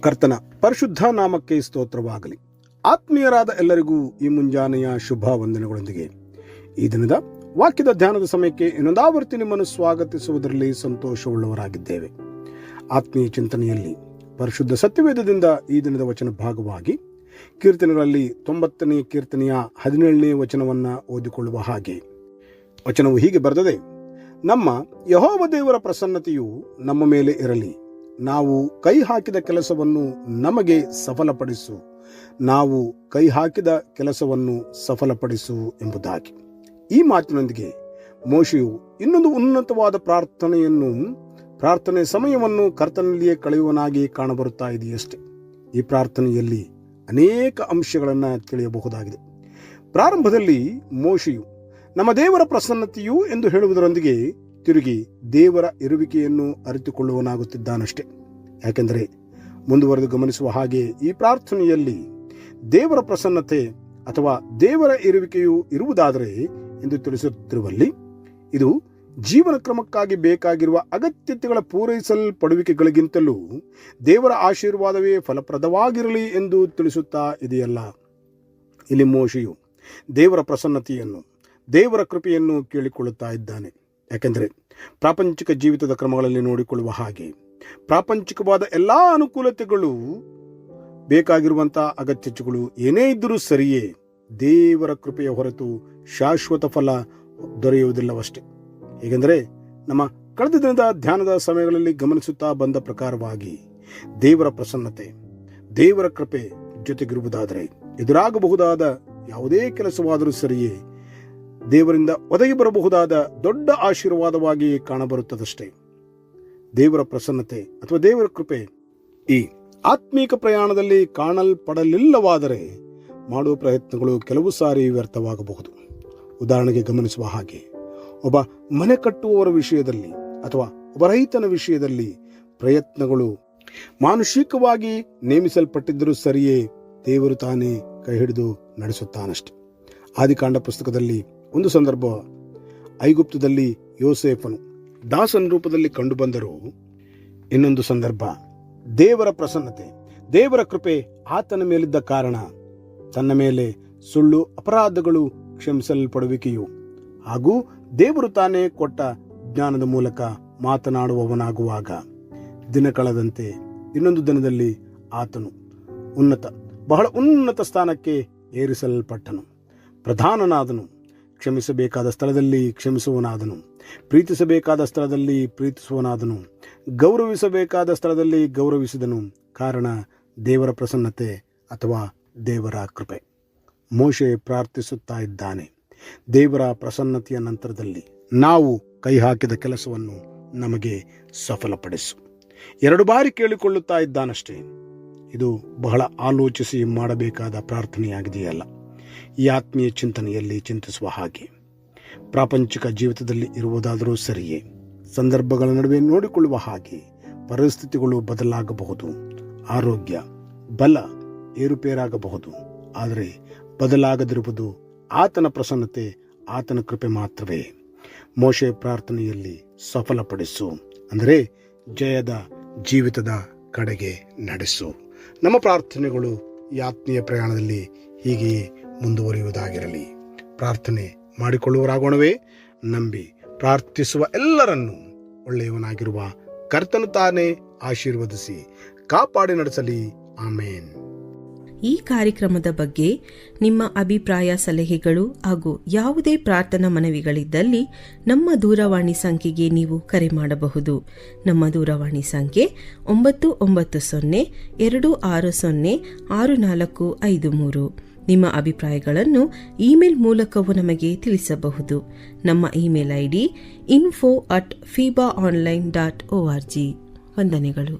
ಕರ್ತನ ಪರಿಶುದ್ಧ ನಾಮಕ್ಕೆ ಸ್ತೋತ್ರವಾಗಲಿ. ಆತ್ಮೀಯರಾದ ಎಲ್ಲರಿಗೂ ಈ ಮುಂಜಾನೆಯ ಶುಭ ವಂದನೆಗಳೊಂದಿಗೆ ಈ ದಿನದ ವಾಕ್ಯದ ಧ್ಯಾನದ ಸಮಯಕ್ಕೆ ಇನ್ನೊಂದಾವರ್ತಿ ನಿಮ್ಮನ್ನು ಸ್ವಾಗತಿಸುವುದರಲ್ಲಿ ಸಂತೋಷವುಳ್ಳವರಾಗಿದ್ದೇವೆ. ಆತ್ಮೀಯ ಚಿಂತನೆಯಲ್ಲಿ ಪರಿಶುದ್ಧ ಸತ್ಯವೇದದಿಂದ ಈ ದಿನದ ವಚನ ಭಾಗವಾಗಿ ಕೀರ್ತನೆಗಳಲ್ಲಿ 90ನೇ ಕೀರ್ತನೆಯ 17ನೇ ವಚನವನ್ನು ಓದಿಕೊಳ್ಳುವ ಹಾಗೆ ವಚನವು ಹೀಗೆ ಬರೆದಿದೆ: ನಮ್ಮ ಯೆಹೋವ ದೇವರ ಪ್ರಸನ್ನತೆಯು ನಮ್ಮ ಮೇಲೆ ಇರಲಿ, ನಾವು ಕೈ ಹಾಕಿದ ಕೆಲಸವನ್ನು ನಮಗೆ ಸಫಲಪಡಿಸು, ನಾವು ಕೈ ಹಾಕಿದ ಕೆಲಸವನ್ನು ಸಫಲಪಡಿಸು ಎಂಬುದಾಗಿ. ಈ ಮಾತಿನೊಂದಿಗೆ ಮೋಶೆಯು ಇನ್ನೊಂದು ಉನ್ನತವಾದ ಪ್ರಾರ್ಥನೆ ಸಮಯವನ್ನು ಕರ್ತನಲ್ಲಿಯೇ ಕಳೆಯುವನಾಗಿ ಕಾಣಬರುತ್ತಾ ಇದೆಯಷ್ಟೇ. ಈ ಪ್ರಾರ್ಥನೆಯಲ್ಲಿ ಅನೇಕ ಅಂಶಗಳನ್ನು ತಿಳಿಯಬಹುದಾಗಿದೆ. ಪ್ರಾರಂಭದಲ್ಲಿ ಮೋಶೆಯು ನಮ್ಮ ದೇವರ ಪ್ರಸನ್ನತೆಯು ಎಂದು ಹೇಳುವುದರೊಂದಿಗೆ ತಿರುಗಿ ದೇವರ ಇರುವಿಕೆಯನ್ನು ಅರಿತುಕೊಳ್ಳುವನಾಗುತ್ತಿದ್ದಾನಷ್ಟೇ. ಯಾಕೆಂದರೆ ಮುಂದುವರೆದು ಗಮನಿಸುವ ಹಾಗೆ ಈ ಪ್ರಾರ್ಥನೆಯಲ್ಲಿ ದೇವರ ಪ್ರಸನ್ನತೆ ಅಥವಾ ದೇವರ ಇರುವಿಕೆಯು ಇರುವುದಾದರೆ ಎಂದು ತಿಳಿಸುತ್ತಿರುವಲ್ಲಿ ಇದು ಜೀವನ ಕ್ರಮಕ್ಕಾಗಿ ಬೇಕಾಗಿರುವ ಅಗತ್ಯತೆಗಳ ಪೂರೈಸಲ್ಪಡುವಿಕೆಗಳಿಗಿಂತಲೂ ದೇವರ ಆಶೀರ್ವಾದವೇ ಫಲಪ್ರದವಾಗಿರಲಿ ಎಂದು ತಿಳಿಸುತ್ತಾ ಇದೆಯಲ್ಲ. ಇಲ್ಲಿ ಮೋಶೆಯು ದೇವರ ಪ್ರಸನ್ನತೆಯನ್ನು, ದೇವರ ಕೃಪೆಯನ್ನು ಕೇಳಿಕೊಳ್ಳುತ್ತಾ ಇದ್ದಾನೆ. ಯಾಕೆಂದರೆ ಪ್ರಾಪಂಚಿಕ ಜೀವಿತದ ಕ್ರಮಗಳಲ್ಲಿ ನೋಡಿಕೊಳ್ಳುವ ಹಾಗೆ ಪ್ರಾಪಂಚಿಕವಾದ ಎಲ್ಲ ಅನುಕೂಲತೆಗಳು, ಬೇಕಾಗಿರುವಂಥ ಅಗತ್ಯತೆಗಳು ಏನೇ ಇದ್ದರೂ ಸರಿಯೇ, ದೇವರ ಕೃಪೆಯ ಹೊರತು ಶಾಶ್ವತ ಫಲ ದೊರೆಯುವುದಿಲ್ಲವಷ್ಟೇ. ಹೇಗೆಂದರೆ ನಮ್ಮ ಕಳೆದ ದಿನದ ಧ್ಯಾನದ ಸಮಯಗಳಲ್ಲಿ ಗಮನಿಸುತ್ತಾ ಬಂದ ಪ್ರಕಾರವಾಗಿ ದೇವರ ಪ್ರಸನ್ನತೆ, ದೇವರ ಕೃಪೆ ಜೊತೆಗಿರುವುದಾದರೆ ಎದುರಾಗಬಹುದಾದ ಯಾವುದೇ ಕೆಲಸವಾದರೂ ಸರಿಯೇ ದೇವರಿಂದ ಒದಗಿ ಬರಬಹುದಾದ ದೊಡ್ಡ ಆಶೀರ್ವಾದವಾಗಿ ಕಾಣಬರುತ್ತದಷ್ಟೇ. ದೇವರ ಪ್ರಸನ್ನತೆ ಅಥವಾ ದೇವರ ಕೃಪೆ ಈ ಆತ್ಮೀಕ ಪ್ರಯಾಣದಲ್ಲಿ ಕಾಣಲ್ಪಡಲಿಲ್ಲವಾದರೆ ಮಾಡುವ ಪ್ರಯತ್ನಗಳು ಕೆಲವು ಸಾರಿ ವ್ಯರ್ಥವಾಗಬಹುದು. ಉದಾಹರಣೆಗೆ ಗಮನಿಸುವ ಹಾಗೆ ಒಬ್ಬ ಮನೆ ಕಟ್ಟುವವರ ವಿಷಯದಲ್ಲಿ ಅಥವಾ ಒಬ್ಬ ರೈತನ ವಿಷಯದಲ್ಲಿ ಪ್ರಯತ್ನಗಳು ಮಾನುಷಿಕವಾಗಿ ನೇಮಿಸಲ್ಪಟ್ಟಿದ್ದರೂ ಸರಿಯೇ ದೇವರು ತಾನೇ ಕೈ ಹಿಡಿದು ನಡೆಸುತ್ತಾನಷ್ಟೆ. ಆದಿಕಾಂಡ ಪುಸ್ತಕದಲ್ಲಿ ಒಂದು ಸಂದರ್ಭ, ಐಗುಪ್ತದಲ್ಲಿ ಯೋಸೇಫನು ದಾಸನ ರೂಪದಲ್ಲಿ ಕಂಡುಬಂದರೂ, ಇನ್ನೊಂದು ಸಂದರ್ಭ ದೇವರ ಪ್ರಸನ್ನತೆ, ದೇವರ ಕೃಪೆ ಆತನ ಮೇಲಿದ್ದ ಕಾರಣ ತನ್ನ ಮೇಲೆ ಸುಳ್ಳು ಅಪರಾಧಗಳು ಕ್ಷಮಿಸಲ್ಪಡುವಿಕೆಯು ಹಾಗೂ ದೇವರು ತಾನೇ ಕೊಟ್ಟ ಜ್ಞಾನದ ಮೂಲಕ ಮಾತನಾಡುವವನಾಗುವಾಗ ದಿನ ಕಳೆದಂತೆ ಇನ್ನೊಂದು ದಿನದಲ್ಲಿ ಆತನು ಬಹಳ ಉನ್ನತ ಸ್ಥಾನಕ್ಕೆ ಏರಿಸಲ್ಪಟ್ಟನು. ಪ್ರಧಾನನಾದನು, ಕ್ಷಮಿಸಬೇಕಾದ ಸ್ಥಳದಲ್ಲಿ ಕ್ಷಮಿಸುವನಾದನು, ಪ್ರೀತಿಸಬೇಕಾದ ಸ್ಥಳದಲ್ಲಿ ಪ್ರೀತಿಸುವನಾದನು, ಗೌರವಿಸಬೇಕಾದ ಸ್ಥಳದಲ್ಲಿ ಗೌರವಿಸಿದನು. ಕಾರಣ ದೇವರ ಪ್ರಸನ್ನತೆ ಅಥವಾ ದೇವರ ಕೃಪೆ. ಮೋಶೆ ಪ್ರಾರ್ಥಿಸುತ್ತಾ ಇದ್ದಾನೆ, ದೇವರ ಪ್ರಸನ್ನತೆಯ ನಂತರದಲ್ಲಿ ನಾವು ಕೈ ಹಾಕಿದ ಕೆಲಸವನ್ನು ನಮಗೆ ಸಫಲಪಡಿಸು. 2 ಬಾರಿ ಕೇಳಿಕೊಳ್ಳುತ್ತಾ ಇದ್ದಾನಷ್ಟೇ. ಇದು ಬಹಳ ಆಲೋಚಿಸಿ ಮಾಡಬೇಕಾದ ಪ್ರಾರ್ಥನೆಯಾಗಿದೆಯಲ್ಲ. ಈ ಆತ್ಮೀಯ ಚಿಂತನೆಯಲ್ಲಿ ಚಿಂತಿಸುವ ಹಾಗೆ ಪ್ರಾಪಂಚಿಕ ಜೀವಿತದಲ್ಲಿ ಇರುವುದಾದರೂ ಸರಿಯೇ, ಸಂದರ್ಭಗಳ ನಡುವೆ ನೋಡಿಕೊಳ್ಳುವ ಹಾಗೆ ಪರಿಸ್ಥಿತಿಗಳು ಬದಲಾಗಬಹುದು, ಆರೋಗ್ಯ ಬಲ ಏರುಪೇರಾಗಬಹುದು. ಆದರೆ ಬದಲಾಗದಿರುವುದು ಆತನ ಪ್ರಸನ್ನತೆ, ಆತನ ಕೃಪೆ ಮಾತ್ರವೇ. ಮೋಶೆ ಪ್ರಾರ್ಥನೆಯಲ್ಲಿ ಸಫಲಪಡಿಸು ಅಂದರೆ ಜಯದ ಜೀವಿತದ ಕಡೆಗೆ ನಡೆಸು. ನಮ್ಮ ಪ್ರಾರ್ಥನೆಗಳು ಈ ಆತ್ಮೀಯ ಪ್ರಯಾಣದಲ್ಲಿ ಹೀಗೆಯೇ ಮುಂದುವರಿಯುವುದಾಗಿರಲಿ. ಪ್ರಾರ್ಥನೆ ಮಾಡಿಕೊಳ್ಳುವರಾಗೋಣವೇ. ನಂಬಿ ಪ್ರಾರ್ಥಿಸುವ ಎಲ್ಲರನ್ನೂ ಒಳ್ಳೆಯವನಾಗಿರುವ ಕರ್ತನು ತಾನೇ ಆಶೀರ್ವದಿಸಿ ಕಾಪಾಡಿ ನಡೆಸಲಿ. ಆಮೇನ್. ಈ ಕಾರ್ಯಕ್ರಮದ ಬಗ್ಗೆ ನಿಮ್ಮ ಅಭಿಪ್ರಾಯ, ಸಲಹೆಗಳು ಹಾಗೂ ಯಾವುದೇ ಪ್ರಾರ್ಥನಾ ಮನವಿಗಳಿದ್ದಲ್ಲಿ ನಮ್ಮ ದೂರವಾಣಿ ಸಂಖ್ಯೆಗೆ ನೀವು ಕರೆ ಮಾಡಬಹುದು. ನಮ್ಮ ದೂರವಾಣಿ ಸಂಖ್ಯೆ 9902606453. ನಿಮ್ಮ ಅಭಿಪ್ರಾಯಗಳನ್ನು ಇಮೇಲ್ ಮೂಲಕವೂ ನಮಗೆ ತಿಳಿಸಬಹುದು. ನಮ್ಮ ಇಮೇಲ್ ID info@fibaonline.org. ವಂದನೆಗಳು.